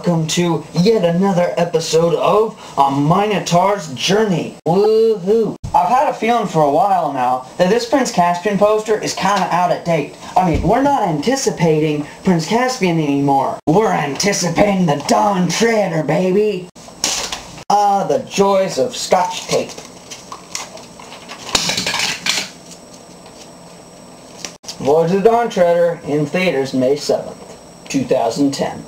welcome to yet another episode of A Minotaur's Journey. Woohoo! I've had a feeling for a while now that this Prince Caspian poster is kinda out of date. I mean, we're not anticipating Prince Caspian anymore. We're anticipating the Dawn Treader, baby! Ah, the joys of Scotch tape. Voyage of the Dawn Treader in theaters May 7th, 2010.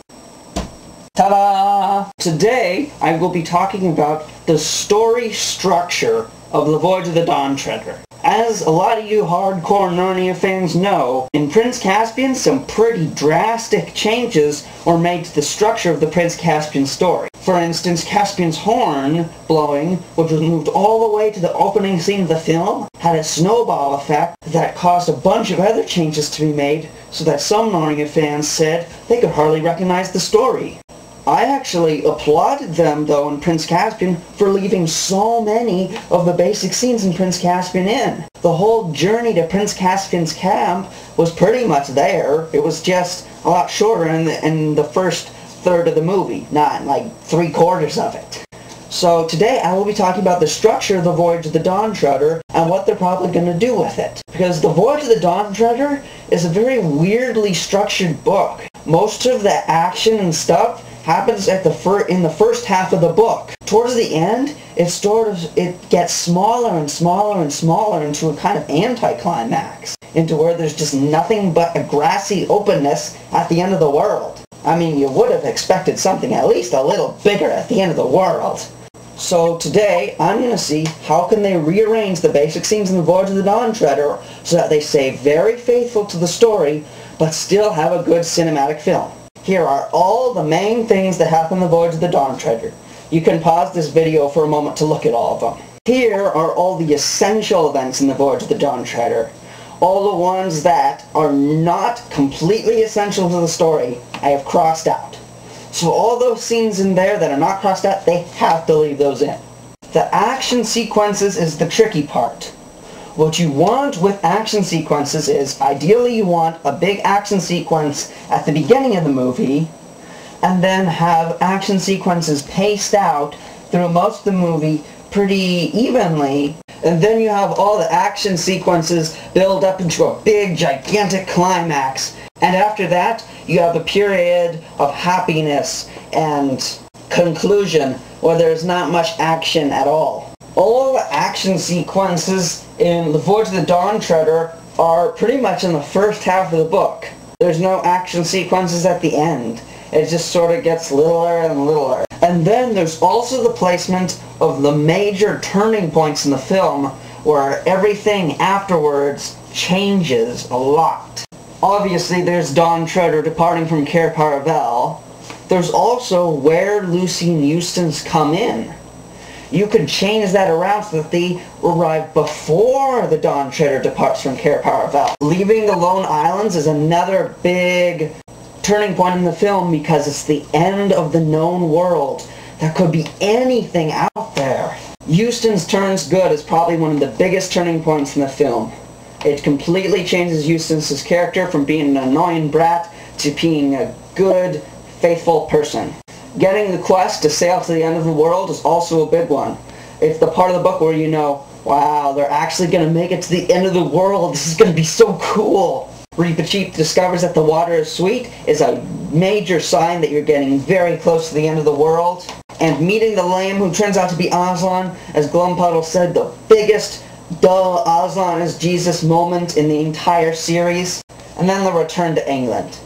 Ta-da! Today, I will be talking about the story structure of the Voyage of the Dawn Treader. As a lot of you hardcore Narnia fans know, in Prince Caspian, some pretty drastic changes were made to the structure of the Prince Caspian story. For instance, Caspian's horn blowing, which was moved all the way to the opening scene of the film, had a snowball effect that caused a bunch of other changes to be made, so that some Narnia fans said they could hardly recognize the story. I actually applauded them, though, in Prince Caspian for leaving so many of the basic scenes in Prince Caspian in. The whole journey to Prince Caspian's camp was pretty much there. It was just a lot shorter in the first third of the movie, not like 3/4 of it. So today I will be talking about the structure of the Voyage of the Dawn Treader and what they're probably going to do with it. Because the Voyage of the Dawn Treader is a very weirdly structured book. Most of the action and stuff happens in the first half of the book. Towards the end, it gets smaller and smaller and smaller into a kind of anticlimax, into where there's just nothing but a grassy openness at the end of the world. I mean, you would have expected something at least a little bigger at the end of the world. So today, I'm going to see how can they rearrange the basic scenes in the Voyage of the Dawn Treader so that they stay very faithful to the story, but still have a good cinematic film. Here are all the main things that happen in the Voyage of the Dawn Treader. You can pause this video for a moment to look at all of them. Here are all the essential events in the Voyage of the Dawn Treader. All the ones that are not completely essential to the story, I have crossed out. So all those scenes in there that are not crossed out, they have to leave those in. The action sequences is the tricky part. What you want with action sequences is, ideally you want a big action sequence at the beginning of the movie, and then have action sequences paced out through most of the movie pretty evenly, and then you have all the action sequences build up into a big, gigantic climax, and after that, you have a period of happiness and conclusion where there's not much action at all. All the action sequences in the Voyage of the Dawn Treader are pretty much in the first half of the book. There's no action sequences at the end. It just sort of gets littler and littler. And then there's also the placement of the major turning points in the film where everything afterwards changes a lot. Obviously there's Dawn Treader departing from Cair Paravel. There's also where Lucy and Eustace come in. You could change that around so that they arrive before the Dawn Treader departs from Cair Paravel. Leaving the Lone Islands is another big turning point in the film because it's the end of the known world. There could be anything out there. Eustace turns good is probably one of the biggest turning points in the film. It completely changes Eustace's character from being an annoying brat to being a good, faithful person. Getting the quest to sail to the end of the world is also a big one. It's the part of the book where you know, wow, they're actually going to make it to the end of the world. This is going to be so cool. Reepicheep discovers that the water is sweet is a major sign that you're getting very close to the end of the world. And meeting the Lamb, who turns out to be Aslan, as Glumpuddle said, the biggest dull Aslan is Jesus moment in the entire series. And then the return to England.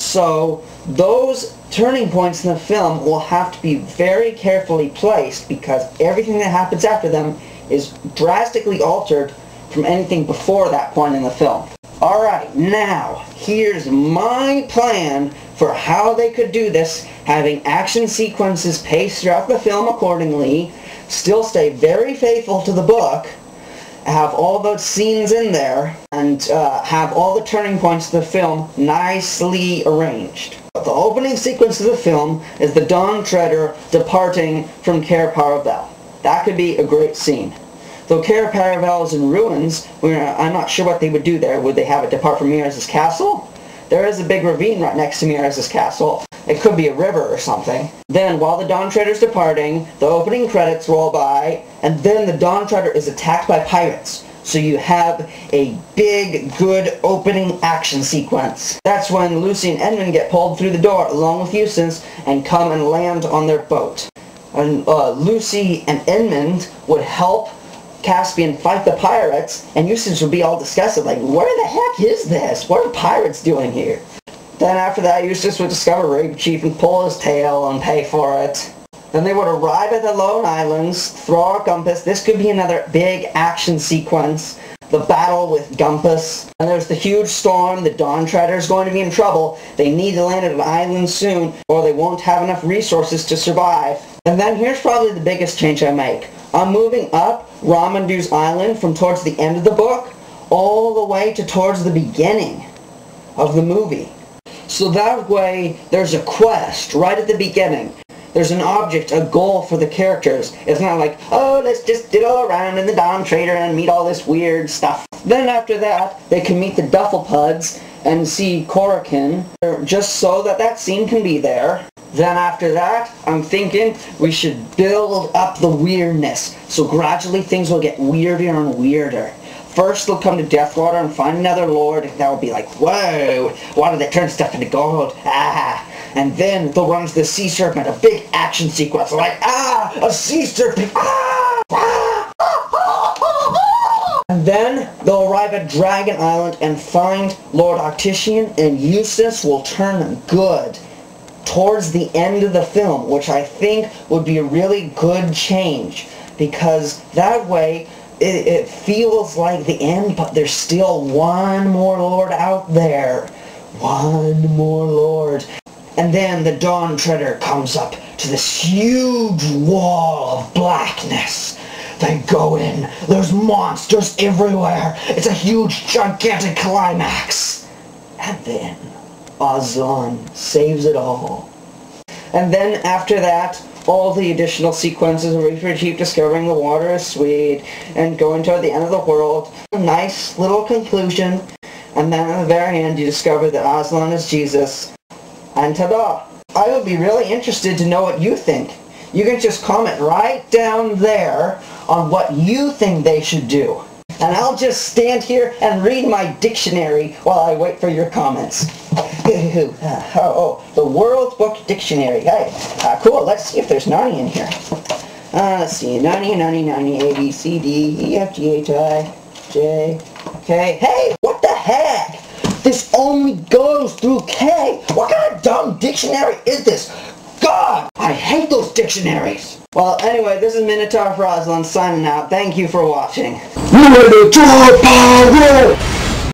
So those turning points in the film will have to be very carefully placed because everything that happens after them is drastically altered from anything before that point in the film. Alright, now, here's my plan for how they could do this, having action sequences paced throughout the film accordingly, still stay very faithful to the book, have all those scenes in there, and have all the turning points of the film nicely arranged. The opening sequence of the film is the Dawn Treader departing from Cair Paravel. That could be a great scene. Though Cair Paravel is in ruins, I'm not sure what they would do there. Would they have it depart from Miraz's castle? There is a big ravine right next to Miraz's castle. It could be a river or something. Then, while the Dawn Treader's departing, the opening credits roll by, and then the Dawn Treader is attacked by pirates. So you have a big, good opening action sequence. That's when Lucy and Edmund get pulled through the door along with Eustace and come and land on their boat. And Lucy and Edmund would help Caspian fight the pirates, and Eustace would be all disgusted, like, where the heck is this? What are pirates doing here? Then after that, Eustace would discover Rape Chief and pull his tail and pay for it. Then they would arrive at the Lone Islands, throw out Gumpus. This could be another big action sequence. The battle with Gumpus. And there's the huge storm. The Dawn Treader is going to be in trouble. They need to land at an island soon, or they won't have enough resources to survive. And then here's probably the biggest change I make. I'm moving up Ramandu's Island from towards the end of the book all the way to towards the beginning of the movie. So that way, there's a quest right at the beginning. There's an object, a goal for the characters. It's not like, oh, let's just diddle around in the Dawn Treader and meet all this weird stuff. Then after that, they can meet the Dufflepuds and see Korakin, just so that that scene can be there. Then after that, I'm thinking we should build up the weirdness. So gradually things will get weirder and weirder. First, they'll come to Deathwater and find another lord, and that'll be like, whoa, why did they turn stuff into gold? Ah! And then they'll run into the sea serpent, a big action sequence, like, ah! A sea serpent! Ah! Ah! And then they'll arrive at Dragon Island and find Lord Octitian, and Eustace will turn good towards the end of the film, which I think would be a really good change, because that way it feels like the end, but there's still one more lord out there. One more lord. And then the Dawn Treader comes up to this huge wall of blackness. They go in. There's monsters everywhere. It's a huge, gigantic climax. And then Aslan saves it all. And then after that, all the additional sequences of Rape Chief discovering the water is sweet and going toward the end of the world. A nice little conclusion. And then at the very end, you discover that Aslan is Jesus. And ta-da! I would be really interested to know what you think. You can just comment right down there on what you think they should do. And I'll just stand here and read my dictionary while I wait for your comments. The World Book Dictionary. Hey, cool. Let's see if there's Narnia in here. Let's see. Narnia, A, B, C, D, E, F, G, H, I, J, K. Hey, what the heck? This only goes through K. What kind of dumb dictionary is this? God, I hate those dictionaries. Well, anyway, this is Minotaur for Aslan signing out. Thank you for watching. Minotaur power!